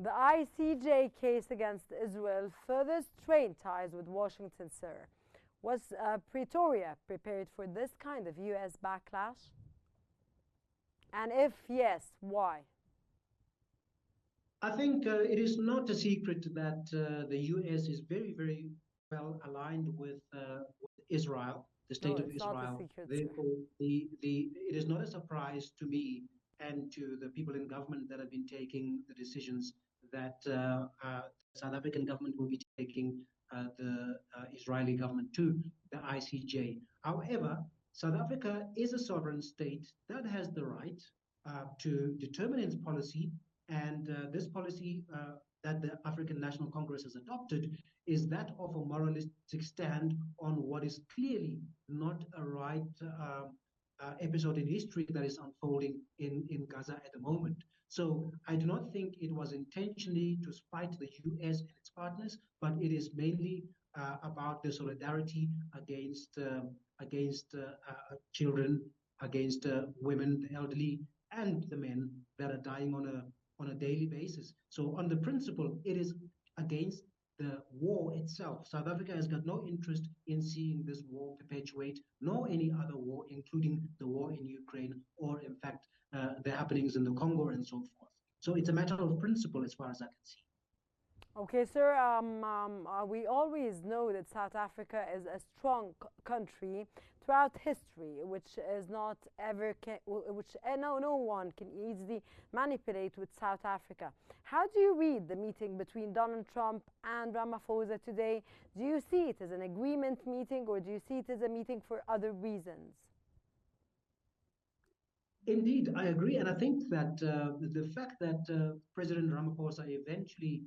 The ICJ case against Israel further strained ties with Washington, sir. Was Pretoria prepared for this kind of U.S. backlash? And if yes, why? I think it is not a secret that the US is very, very well aligned with Israel, the No, state of it's not a Israel. secret, sir. Therefore, it is not a surprise to me and to the people in government that have been taking the decisions that South African government will be taking the Israeli government to the ICJ. However, South Africa is a sovereign state that has the right to determine its policy, and this policy that the African National Congress has adopted is that of a moralistic stand on what is clearly not a right episode in history that is unfolding in Gaza at the moment. So I do not think it was intentionally to spite the US and its partners, but it is mainly about the solidarity against children, against women, the elderly, and the men that are dying on a daily basis. So on the principle, it is against the war itself. South Africa has got no interest in seeing this war perpetuate, nor any other war, including the war in Ukraine, or in fact, the happenings in the Congo and so forth. So it's a matter of principle as far as I can see. Okay, sir. We always know that South Africa is a strong country throughout history, which is not ever which no one can easily manipulate with South Africa. How do you read the meeting between Donald Trump and Ramaphosa today? Do you see it as an agreement meeting, or do you see it as a meeting for other reasons? Indeed, I agree. And I think that the fact that President Ramaphosa eventually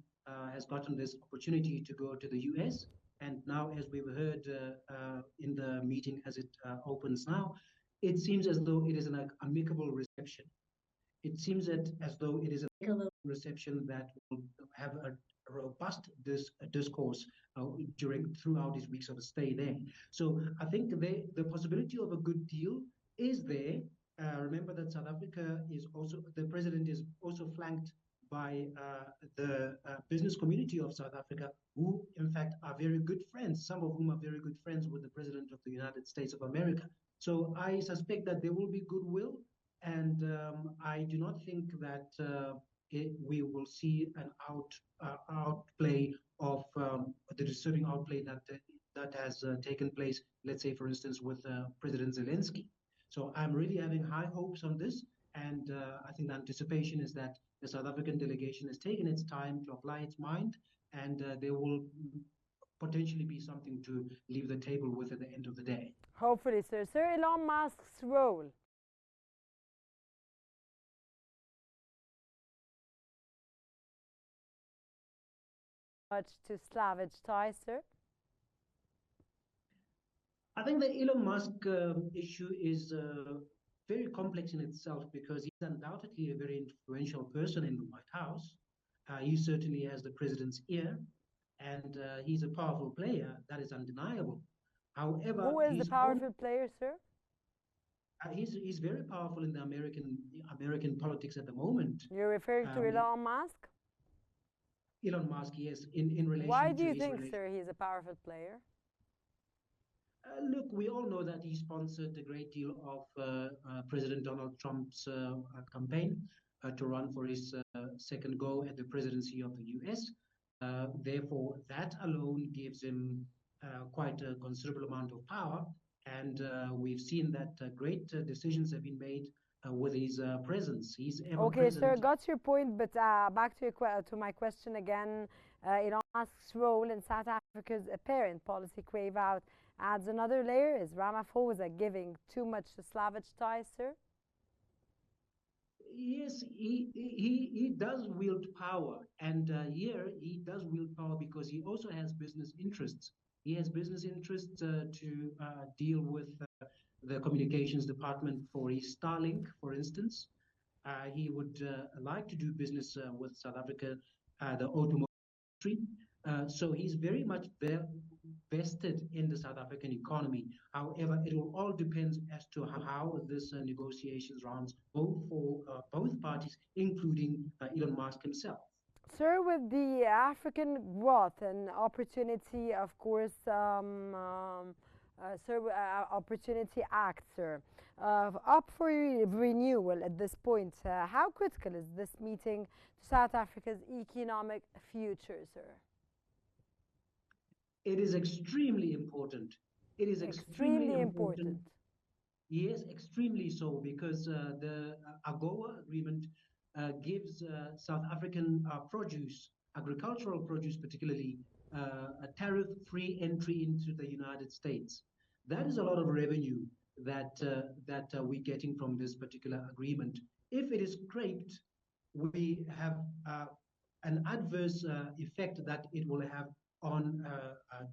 has gotten this opportunity to go to the US, and now, as we've heard in the meeting as it opens now, it seems as though it is an amicable reception. It seems that as though it is a reception that will have a robust discourse throughout his weeks of stay there. So I think the possibility of a good deal is there. Remember that South Africa is also, the president is also flanked by the business community of South Africa, who in fact are very good friends, some of whom are very good friends with the president of the United States of America. So I suspect that there will be goodwill, and I do not think that we will see an outplay of the disturbing outplay that has taken place, let's say, for instance, with President Zelensky. So I'm really having high hopes on this, and I think the anticipation is that the South African delegation has taken its time to apply its mind, and there will potentially be something to leave the table with at the end of the day. Hopefully, sir. Sir, Elon Musk's role. Much to Slavic ties, sir. I think the Elon Musk issue is very complex in itself because he's undoubtedly a very influential person in the White House. He certainly has the president's ear, and he's a powerful player. That is undeniable. However, Who is the powerful player, sir? He's very powerful in the American politics at the moment. You're referring to Elon Musk? Elon Musk, yes, in relation to Why do you think, sir, he's a powerful player? Look, we all know that he sponsored a great deal of President Donald Trump's campaign to run for his second go at the presidency of the US. Therefore, that alone gives him quite a considerable amount of power. And we've seen that great decisions have been made with his presence. He's ever okay, present. sir, got your point, but back to my question again. Elon Musk's role in South Africa's apparent policy crave out adds another layer. Is Ramaphosa giving too much to Slavic ties, sir? Yes, he does wield power, and here he does wield power because he also has business interests. He has business interests to deal with the communications department for his Starlink, for instance. He would like to do business with South Africa, the automotive industry. So he's very much vested in the South African economy. However, it will all depend as to how this negotiations rounds both for both parties, including Elon Musk himself. Sir, with the African Growth and Opportunity, of course, sir, Opportunity Act, sir, up for renewal at this point, how critical is this meeting to South Africa's economic future, sir? It is extremely important. It is extremely Extremely important. important. Yes, extremely so, because the AGOA agreement gives South African produce, agricultural produce particularly, a tariff-free entry into the United States. That is a lot of revenue that we're getting from this particular agreement. If it is scraped, we have an adverse effect that it will have on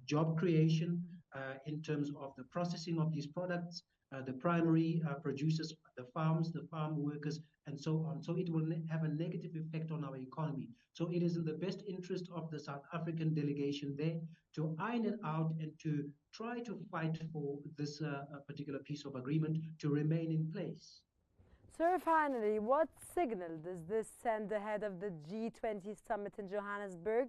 job creation in terms of the processing of these products, the primary producers, the farms, the farm workers, and so on. So it will have a negative effect on our economy. So it is in the best interest of the South African delegation there to iron it out and to try to fight for this particular piece of agreement to remain in place. Sir, finally, what signal does this send ahead of the G20 summit in Johannesburg?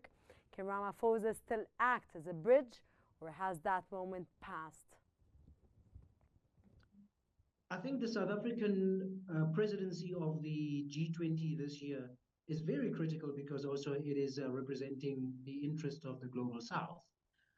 Can Ramaphosa still act as a bridge, or has that moment passed? I think the South African presidency of the G20 this year is very critical because also it is representing the interest of the global South.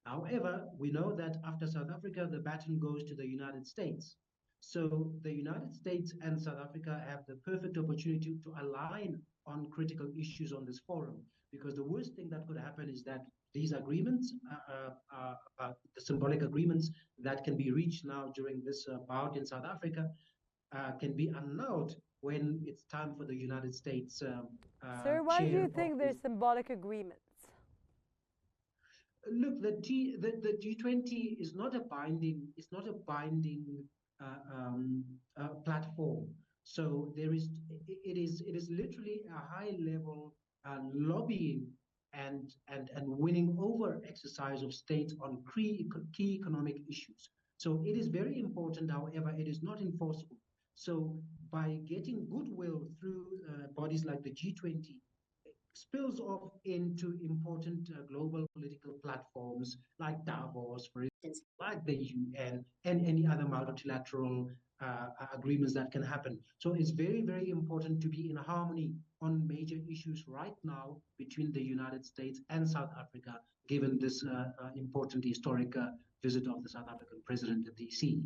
However, we know that after South Africa, the baton goes to the United States. So the United States and South Africa have the perfect opportunity to align on critical issues on this forum. Because the worst thing that could happen is that these agreements, the symbolic agreements that can be reached now during this bout in South Africa, can be annulled when it's time for the United States Sir, why do chair you of think this. there's symbolic agreements? Look, the G20 is not a binding platform. So it is literally a high level lobbying and winning over exercise of states on key economic issues. So it is very important. However, it is not enforceable. So by getting goodwill through bodies like the G20, spills off into important global political platforms like Davos, for instance, like the UN, and any other multilateral agreements that can happen. So it's very, very important to be in harmony on major issues right now between the United States and South Africa, given this important historic visit of the South African president at DC.